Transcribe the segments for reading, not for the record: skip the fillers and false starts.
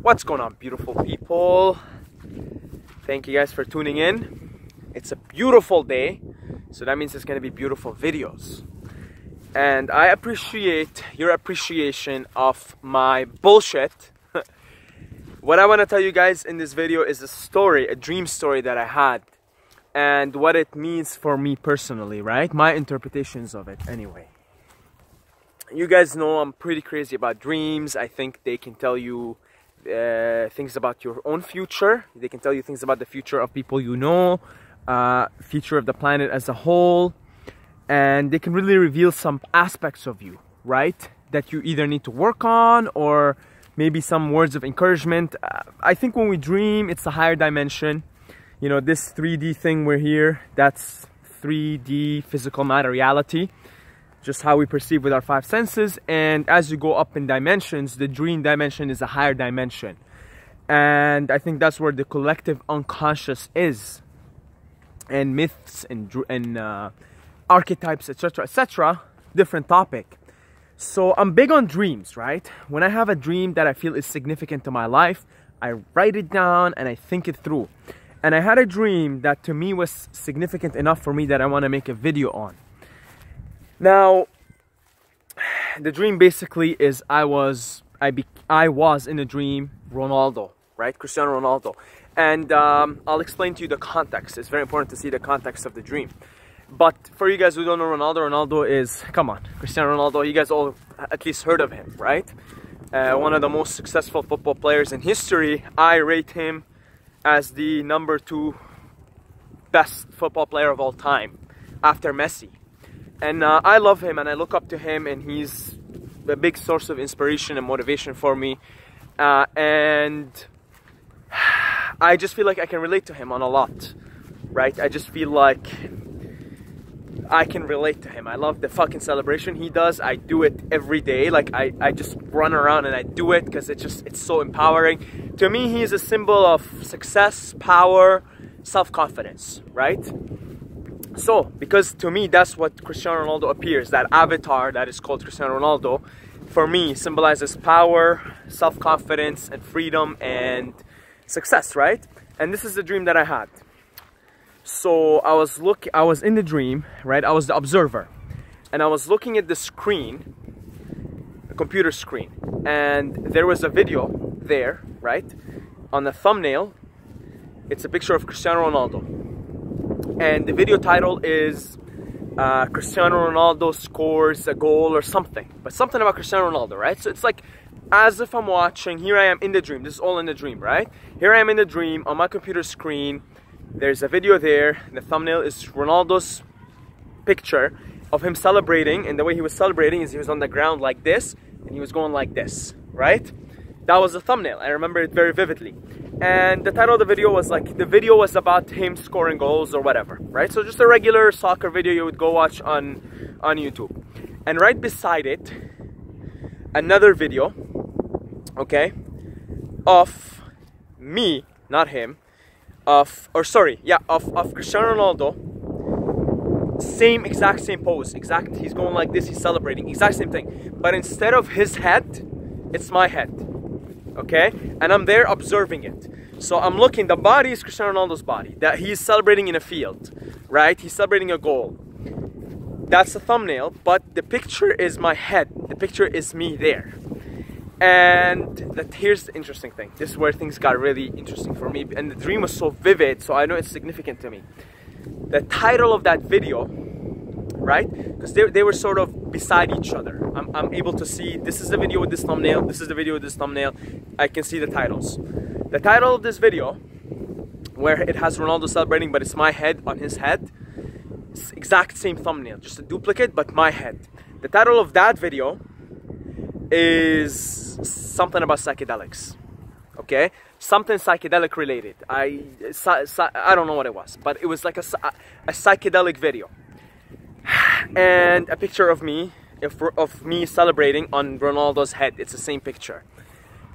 What's going on, beautiful people? Thank you guys for tuning in. It's a beautiful day, so that means it's going to be beautiful videos. And I appreciate your appreciation of my bullshit. What I want to tell you guys in this video is a story, a dream story that I had, and what it means for me personally, right? My interpretations of it anyway. You guys know I'm pretty crazy about dreams. I think they can tell you things about your own future. They can tell you things about the future of people you know, future of the planet as a whole, and they can really reveal some aspects of you, right? That you either need to work on, or maybe some words of encouragement. I think when we dream, it's a higher dimension. You know, this 3D thing we're here, that's 3D physical matter reality, just how we perceive with our five senses. And as you go up in dimensions, the dream dimension is a higher dimension, and I think that's where the collective unconscious is, and myths and archetypes, etc., etc. Different topic. So I'm big on dreams, right? When I have a dream that I feel is significant to my life, I write it down and I think it through. And I had a dream that to me was significant enough for me that I want to make a video on. Now, the dream basically is I was in a dream Ronaldo, right? Cristiano Ronaldo. And I'll explain to you the context. It's very important to see the context of the dream. But for you guys who don't know Ronaldo, Ronaldo is, come on, Cristiano Ronaldo, you guys all at least heard of him, right? One of the most successful football players in history. I rate him as the #2 best football player of all time, after Messi. And I love him and I look up to him, and he's a big source of inspiration and motivation for me. And I just feel like I can relate to him on a lot, right? I just feel like I can relate to him. I love the fucking celebration he does. I do it every day. Like I just run around and I do it because it's so empowering. To me, he's a symbol of success, power, self-confidence, right? So, because to me, that's what Cristiano Ronaldo appears. That avatar that is called Cristiano Ronaldo, for me, symbolizes power, self-confidence, and freedom, and success, right? And this is the dream that I had. So I was in the dream, right? I was the observer, and I was looking at the screen, a computer screen, and there was a video there, right? On the thumbnail, it's a picture of Cristiano Ronaldo, and the video title is Cristiano Ronaldo scores a goal or something, but something about Cristiano Ronaldo, right? So it's like as if I'm watching. Here I am in the dream. This is all in the dream, right? Here I am in the dream on my computer screen. There's a video there. The thumbnail is Ronaldo's picture of him celebrating, and the way he was celebrating is he was on the ground like this, and he was going like this, right? That was the thumbnail. I remember it very vividly. And the title of the video was like, the video was about him scoring goals or whatever, right? So just a regular soccer video you would go watch on YouTube. And right beside it, another video, okay, of me, not him, of Cristiano Ronaldo, same pose, he's going like this, he's celebrating, exact same thing, but instead of his head, it's my head, okay, and I'm there observing it. So I'm looking, the body is Cristiano Ronaldo's body, that he's celebrating in a field, right? He's celebrating a goal. That's the thumbnail, but the picture is my head, the picture is me there. And here's the interesting thing. This is where things got really interesting for me, and the dream was so vivid, so I know it's significant to me. The title of that video, right? Because they were sort of beside each other. I'm able to see, this is the video with this thumbnail, this is the video with this thumbnail. I can see the titles. The title of this video, where it has Ronaldo celebrating, but it's my head on his head, it's exact same thumbnail, just a duplicate, but my head. The title of that video is something about psychedelics, okay? Something psychedelic related. I don't know what it was, but it was like a psychedelic video, and a picture of me celebrating on Ronaldo's head. It's the same picture.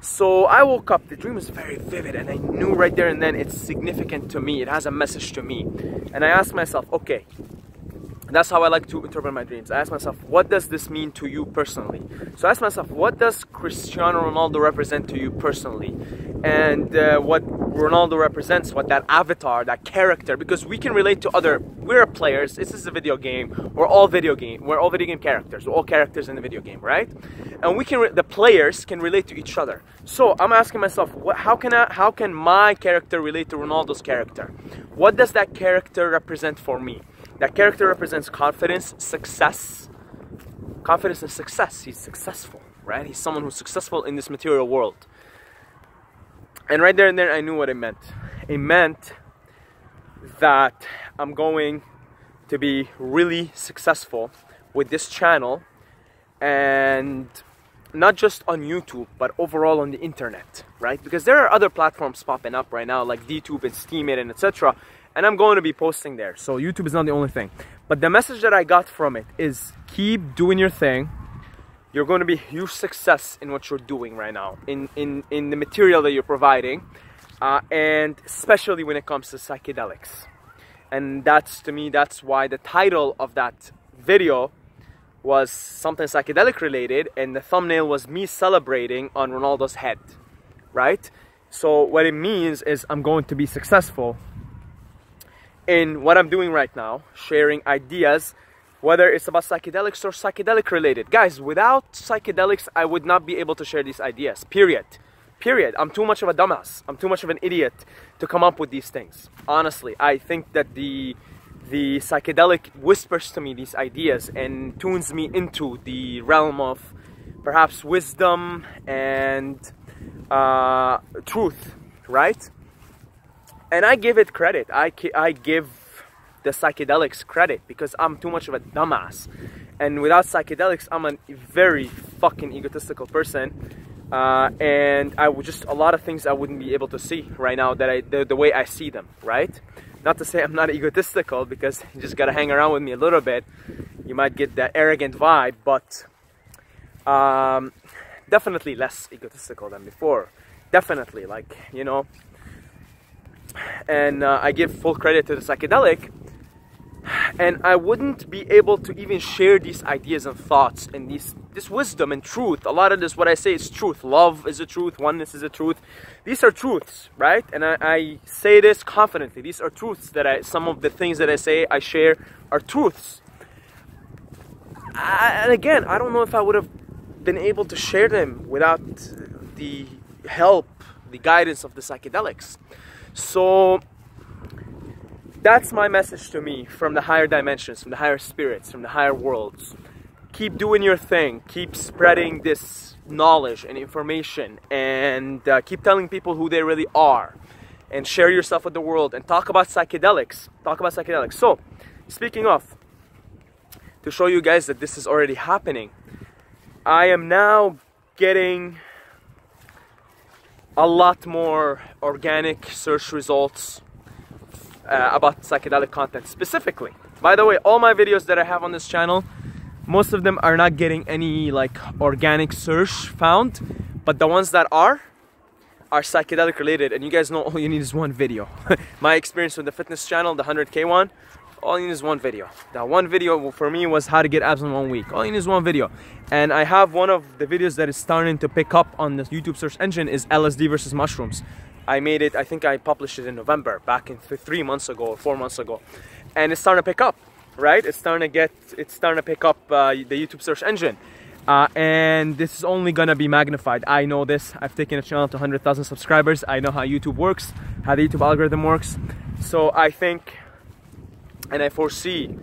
So I woke up, the dream was very vivid, and I knew right there and then it's significant to me, it has a message to me. And I asked myself, okay, That's how I like to interpret my dreams. I ask myself, what does this mean to you personally? So I ask myself, what does Cristiano Ronaldo represent to you personally? And what Ronaldo represents, what that avatar, that character, because we can relate to we're players, this is a video game, we're all video game characters, we're all characters in the video game, right? And the players can relate to each other. So I'm asking myself, how can my character relate to Ronaldo's character? What does that character represent for me? That character represents confidence, success. Confidence and success. He's successful, right? He's someone who's successful in this material world. And right there and then I knew what it meant. It meant that I'm going to be really successful with this channel, and not just on YouTube, but overall on the internet, right? Because there are other platforms popping up right now, like DTube and Steemit and etc. And I'm going to be posting there. So YouTube is not the only thing. But the message that I got from it is keep doing your thing. You're going to be huge success in what you're doing right now, in the material that you're providing, and especially when it comes to psychedelics. And to me, that's why the title of that video was something psychedelic related, and the thumbnail was me celebrating on Ronaldo's head, right? So what it means is I'm going to be successful in what I'm doing right now, sharing ideas, whether it's about psychedelics or psychedelic related. Guys, without psychedelics, I would not be able to share these ideas, period. Period. I'm too much of a dumbass. I'm too much of an idiot to come up with these things. Honestly, I think that the psychedelic whispers to me these ideas and tunes me into the realm of perhaps wisdom and truth, right? And I give it credit. I give the psychedelics credit because I'm too much of a dumbass. And without psychedelics, I'm a very fucking egotistical person. And I would a lot of things I wouldn't be able to see right now the way I see them, right? Not to say I'm not egotistical, because you just gotta hang around with me a little bit. You might get that arrogant vibe, but definitely less egotistical than before. Definitely, like, you know. And I give full credit to the psychedelic, and I wouldn't be able to even share these ideas and thoughts and this wisdom and truth. A lot of this, what I say, is truth. Love is a truth. Oneness is a truth. These are truths, right? And I say this confidently. These are truths that some of the things that I say, I share, are truths. And again, I don't know if I would have been able to share them without the help, the guidance of the psychedelics. So that's my message to me from the higher dimensions, from the higher spirits, from the higher worlds. Keep doing your thing. Keep spreading this knowledge and information, and keep telling people who they really are, and share yourself with the world, and talk about psychedelics. Talk about psychedelics. So, speaking of, to show you guys that this is already happening, I am now getting a lot more organic search results about psychedelic content specifically. By the way, all my videos that I have on this channel, most of them are not getting any like organic search found, but the ones that are psychedelic related. And you guys know all you need is one video. My experience with the fitness channel, the 100K one, all you need is one video. That one video for me was how to get abs in 1 week. All you need is one video. And I have one of the videos that is starting to pick up on the YouTube search engine is LSD versus mushrooms. I made it, I think I published it in November, back in 3 months ago or 4 months ago. And it's starting to pick up, right? It's starting to pick up the YouTube search engine. And this is only gonna be magnified. I know this. I've taken a channel to 100,000 subscribers. I know how YouTube works, how the YouTube algorithm works. So I think, and I foresee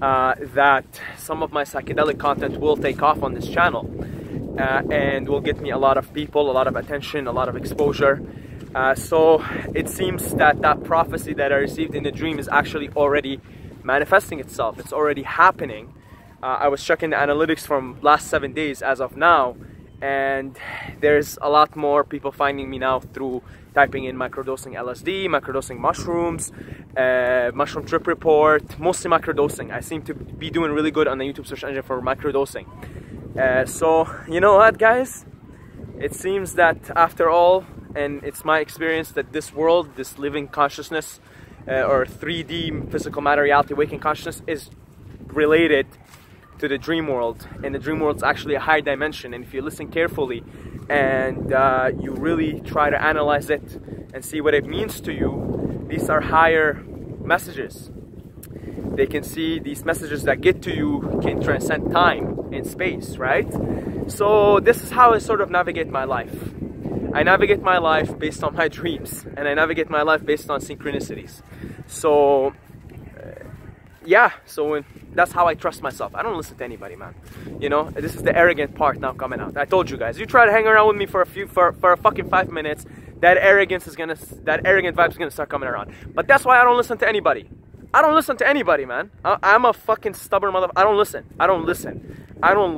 that some of my psychedelic content will take off on this channel and will get me a lot of people, a lot of attention, a lot of exposure. So it seems that that prophecy that I received in the dream is actually already manifesting itself. It's already happening. I was checking the analytics from last 7 days as of now, and there's a lot more people finding me now through typing in microdosing LSD, microdosing mushrooms, mushroom trip report, mostly microdosing. I seem to be doing really good on the YouTube search engine for microdosing. So you know what, guys? It seems that after all, and it's my experience, that this world, this living consciousness, or 3D physical matter reality waking consciousness, is relate it to the dream world, and the dream world's actually a higher dimension. And if you listen carefully and you really try to analyze it and see what it means to you, these are higher messages. They can see these messages that get to you can transcend time and space, right? So this is how I sort of navigate my life. I navigate my life based on my dreams, and I navigate my life based on synchronicities. So yeah, so that's how I trust myself. I don't listen to anybody, man. You know, this is the arrogant part now coming out. I told you guys, you try to hang around with me for a fucking 5 minutes, that arrogant vibe is gonna start coming around. But that's why I don't listen to anybody. I don't listen to anybody, man. I'm a fucking stubborn motherfucker. I don't listen. I don't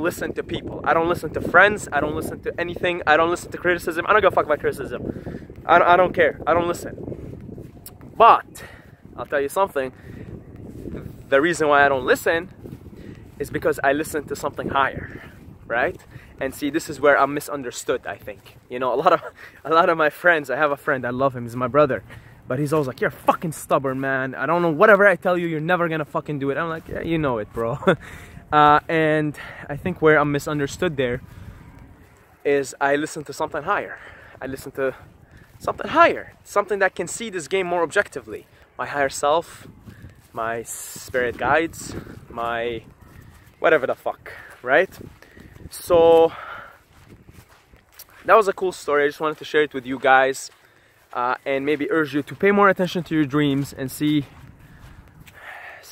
listen to people. I don't listen to friends. I don't listen to anything. I don't listen to criticism. I don't give a fuck about criticism. I don't care. I don't listen. But I'll tell you something. The reason why I don't listen is because I listen to something higher, right? And see, this is where I'm misunderstood, I think. You know, a lot of my friends, I have a friend, I love him, he's my brother, but he's always like, you're fucking stubborn, man. I don't know, whatever I tell you, you're never gonna fucking do it. I'm like, yeah, you know it, bro. And I think where I'm misunderstood there is I listen to something higher. I listen to something higher, something that can see this game more objectively. My higher self, my spirit guides, my whatever the fuck, right? So that was a cool story. I just wanted to share it with you guys, and maybe urge you to pay more attention to your dreams and see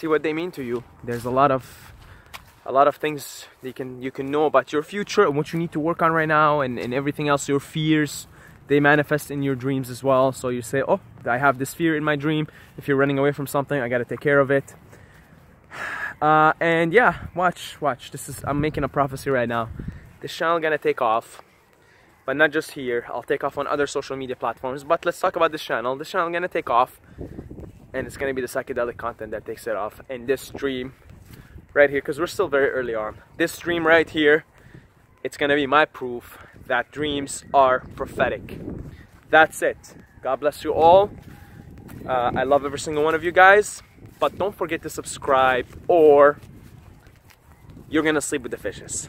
what they mean to you. There's a lot of things you can know about your future and what you need to work on right now, and everything else. Your fears, they manifest in your dreams as well. So you say, oh, I have this fear in my dream. If you're running away from something, I gotta take care of it. And yeah, watch. I'm making a prophecy right now. This channel gonna take off, but not just here. I'll take off on other social media platforms. But let's talk about this channel. This channel gonna take off, and it's gonna be the psychedelic content that takes it off. And this stream right here, because we're still very early on. This stream right here, it's gonna be my proof that dreams are prophetic. That's it. God bless you all. I love every single one of you guys, but don't forget to subscribe or you're gonna sleep with the fishes.